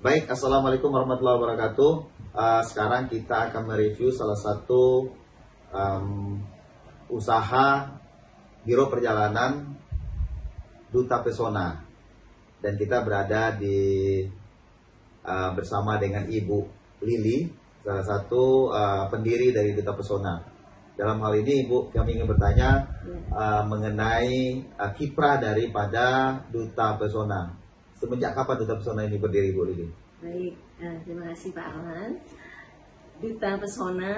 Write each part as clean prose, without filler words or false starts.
Baik, Assalamualaikum warahmatullahi wabarakatuh. Sekarang kita akan mereview salah satu usaha Biro Perjalanan Duta Pesona. Dan kita berada di bersama dengan Ibu Lili, salah satu pendiri dari Duta Pesona. Dalam hal ini Ibu, kami ingin bertanya mengenai kiprah daripada Duta Pesona. Semenjak kapan Duta Pesona ini berdiri, Bu Lili? Baik, terima kasih Pak Arman. Duta Pesona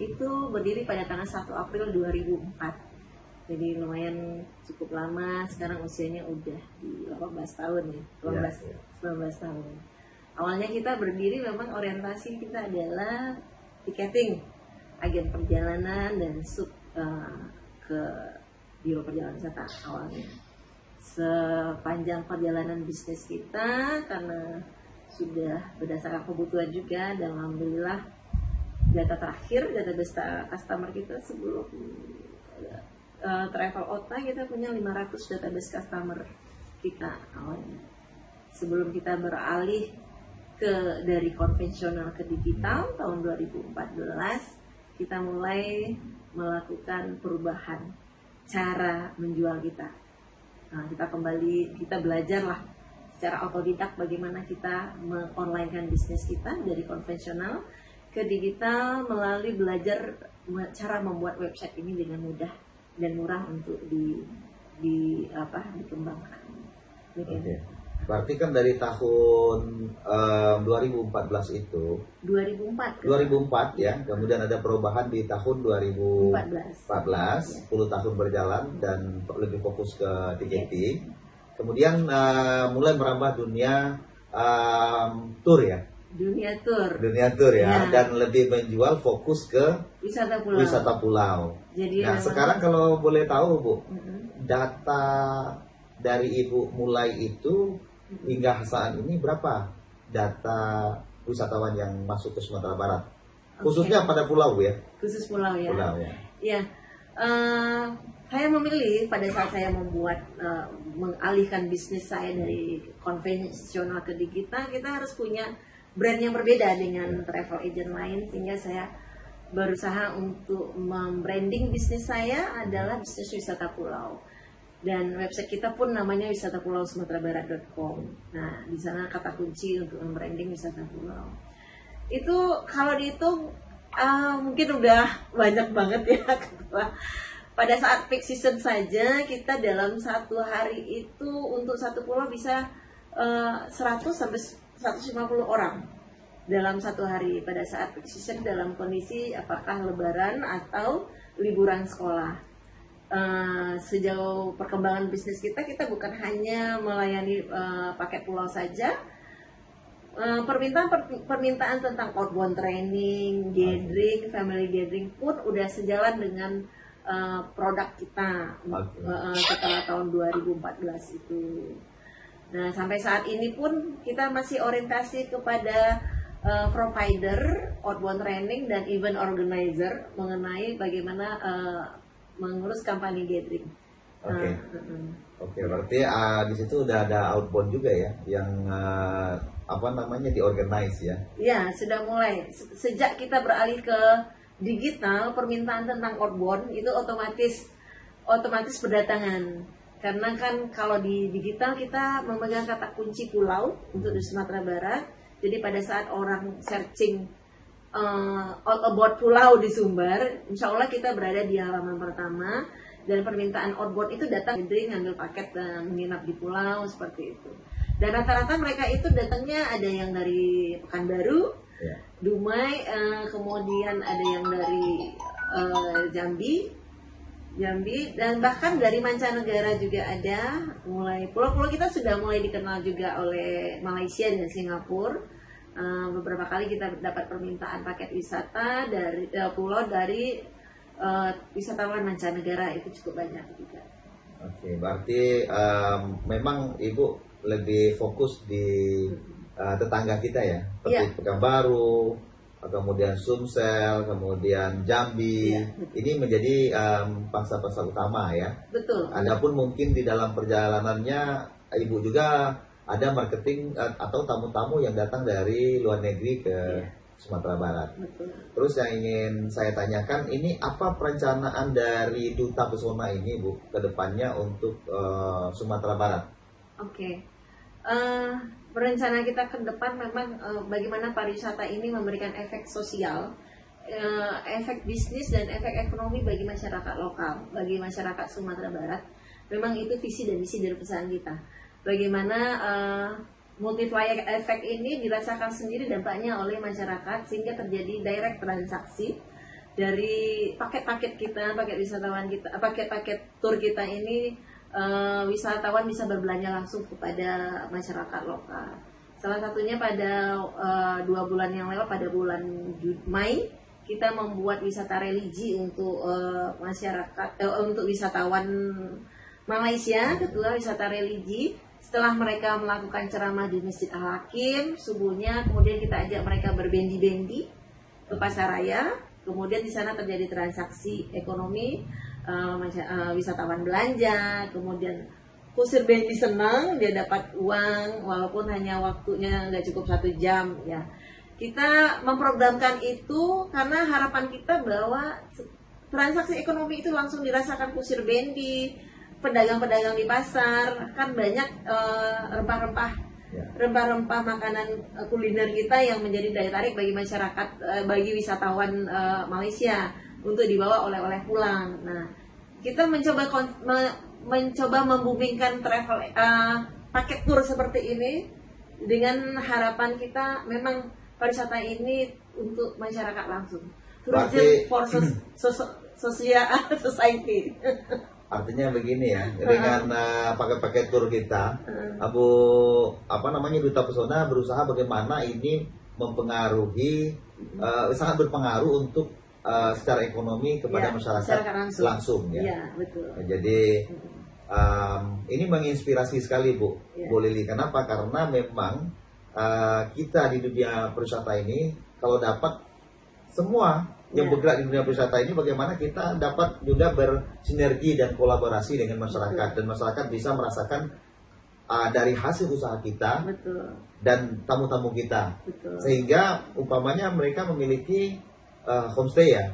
itu berdiri pada tanggal 1 April 2004. Jadi lumayan cukup lama, sekarang usianya udah di 18 tahun ya, 19 tahun. Awalnya kita berdiri memang orientasi kita adalah tiketing, agen perjalanan dan sub ke Biro Perjalanan Wisata awalnya. Sepanjang perjalanan bisnis kita, karena sudah berdasarkan kebutuhan juga, dan alhamdulillah data terakhir, database customer kita sebelum Travel Otta, kita punya 500 database customer kita awalnya. Sebelum kita beralih dari konvensional ke digital tahun 2014, kita mulai melakukan perubahan cara menjual kita. Nah, kita belajarlah secara otodidak bagaimana kita me-onlinekan bisnis kita dari konvensional ke digital melalui belajar cara membuat website ini dengan mudah dan murah untuk dikembangkan. Okay. Berarti kan dari tahun 2014 itu 2004 ya, kemudian ada perubahan di tahun 2014 10 tahun berjalan dan lebih fokus ke ticketing. Kemudian mulai merambah dunia tour ya. Dunia tour ya, dan lebih menjual fokus ke wisata pulau. Jadi sekarang kalau boleh tahu Bu, data dari Ibu mulai itu hingga saat ini berapa data wisatawan yang masuk ke Sumatera Barat? Khususnya pada pulau ya? Khusus pulau ya? Pulau ya. Ya, saya memilih pada saat saya mengalihkan bisnis saya dari konvensional ke digital, kita harus punya brand yang berbeda dengan travel agent lain, sehingga saya berusaha untuk membranding bisnis saya adalah bisnis wisata pulau. Dan website kita pun namanya wisatapulausumatra-barat.com. Nah, di sana kata kunci untuk membranding wisata pulau. Itu kalau dihitung mungkin udah banyak banget ya. Pada saat peak season saja kita dalam satu hari itu untuk satu pulau bisa 100 sampai 150 orang dalam satu hari pada saat peak season, dalam kondisi apakah lebaran atau liburan sekolah. Sejauh perkembangan bisnis kita bukan hanya melayani paket pulau saja. Permintaan tentang outbound training, gathering, family gathering pun udah sejalan dengan produk kita setelah tahun 2014 itu. Nah, sampai saat ini pun kita masih orientasi kepada provider outbound training dan event organizer mengenai bagaimana mengurus kampanye gathering. Oke, berarti di situ udah ada outbound juga ya, yang diorganize ya? Ya, sudah mulai. Sejak kita beralih ke digital, permintaan tentang outbound itu otomatis berdatangan. Karena kan kalau di digital kita memegang kata kunci pulau untuk di Sumatera Barat. Jadi pada saat orang searching all about pulau di Sumbar, insya Allah kita berada di halaman pertama, dan permintaan outbound itu datang dari ngambil paket dan menginap di pulau seperti itu. Dan rata-rata mereka itu datangnya ada yang dari Pekanbaru, Dumai, kemudian ada yang dari Jambi, dan bahkan dari mancanegara juga ada. Mulai pulau-pulau kita sudah mulai dikenal juga oleh Malaysia dan Singapura. Beberapa kali kita dapat permintaan paket wisata dari pulau dari wisatawan mancanegara, itu cukup banyak juga. Oke, berarti memang Ibu lebih fokus di tetangga kita ya, seperti Pekanbaru, kemudian Sumsel, kemudian Jambi. Ini menjadi pangsa-pasar utama ya. Betul. Adapun mungkin di dalam perjalanannya Ibu juga ada marketing atau tamu-tamu yang datang dari luar negeri ke Sumatera Barat. Betul. Terus yang ingin saya tanyakan, ini apa perencanaan dari Duta Pesona ini, Bu, ke depannya untuk Sumatera Barat? Oke. Rencana kita ke depan memang bagaimana pariwisata ini memberikan efek sosial, efek bisnis dan efek ekonomi bagi masyarakat lokal, bagi masyarakat Sumatera Barat. Memang itu visi dan misi dari perusahaan kita. Bagaimana multiplier efek ini dirasakan sendiri dampaknya oleh masyarakat, sehingga terjadi direct transaksi dari paket-paket kita, paket wisatawan kita, paket-paket tur kita ini. Wisatawan bisa berbelanja langsung kepada masyarakat lokal. Salah satunya pada 2 bulan yang lewat, pada bulan Mei, kita membuat wisata religi untuk masyarakat, untuk wisatawan Malaysia, kedua wisata religi. Setelah mereka melakukan ceramah di Masjid Al-Hakim subuhnya, kemudian kita ajak mereka berbendi-bendi ke pasar raya. Kemudian di sana terjadi transaksi ekonomi. Wisatawan belanja, kemudian kusir bendi senang, dia dapat uang walaupun hanya waktunya nggak cukup 1 jam ya. Kita memprogramkan itu karena harapan kita bahwa transaksi ekonomi itu langsung dirasakan kusir bendi, pedagang-pedagang di pasar, kan banyak rempah-rempah makanan kuliner kita yang menjadi daya tarik bagi masyarakat, bagi wisatawan Malaysia untuk dibawa oleh-oleh pulang. Nah, kita mencoba membumingkan travel paket tur seperti ini dengan harapan kita memang pariwisata ini untuk masyarakat langsung. Tourism for society. Artinya begini ya, dengan paket-paket tur kita, Duta Pesona berusaha bagaimana ini mempengaruhi, sangat berpengaruh untuk secara ekonomi kepada masyarakat langsung ya. Ya, betul. Jadi ini menginspirasi sekali, Bu Lili. Kenapa? Karena memang kita di dunia pariwisata ini, kalau dapat semua yang bergerak di dunia pariwisata ini, bagaimana kita dapat juga bersinergi dan kolaborasi dengan masyarakat, dan masyarakat bisa merasakan dari hasil usaha kita. Betul. Dan tamu-tamu kita. Betul. Sehingga umpamanya mereka memiliki homestay ya,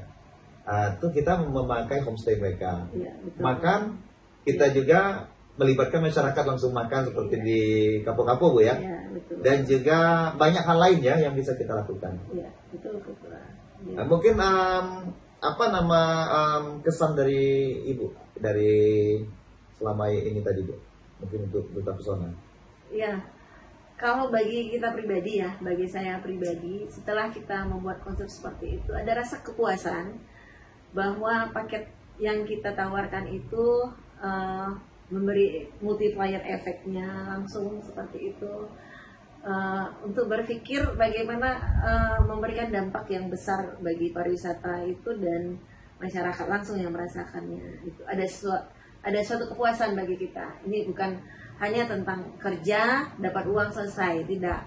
itu kita memakai homestay mereka. Ya, makan kita juga melibatkan masyarakat langsung makan seperti di kapo-kapo, Bu ya. Ya, betul. Dan juga banyak hal lain ya yang bisa kita lakukan. Ya, betul. Ya. Mungkin kesan dari Ibu dari selama ini tadi, Bu, mungkin untuk Duta Pesona. Ya. Kalau bagi kita pribadi ya, bagi saya pribadi, setelah kita membuat konsep seperti itu, ada rasa kepuasan bahwa paket yang kita tawarkan itu memberi multiplier efeknya langsung seperti itu, untuk berpikir bagaimana memberikan dampak yang besar bagi pariwisata itu dan masyarakat langsung yang merasakannya. Itu ada suatu kepuasan bagi kita. Ini bukan hanya tentang kerja, dapat uang, selesai. Tidak.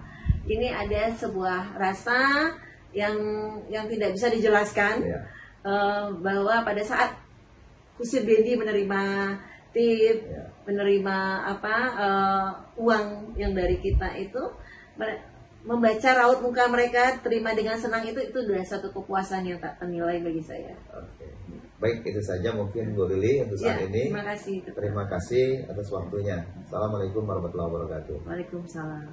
Ini ada sebuah rasa yang tidak bisa dijelaskan, bahwa pada saat kusir bendi menerima tip, menerima uang yang dari kita itu, membaca raut muka mereka terima dengan senang, itu adalah satu kepuasan yang tak ternilai bagi saya. Oke. Baik, itu saja mungkin Bu Lili untuk saat ini. Terima kasih atas waktunya. Assalamualaikum warahmatullahi wabarakatuh. Waalaikumsalam.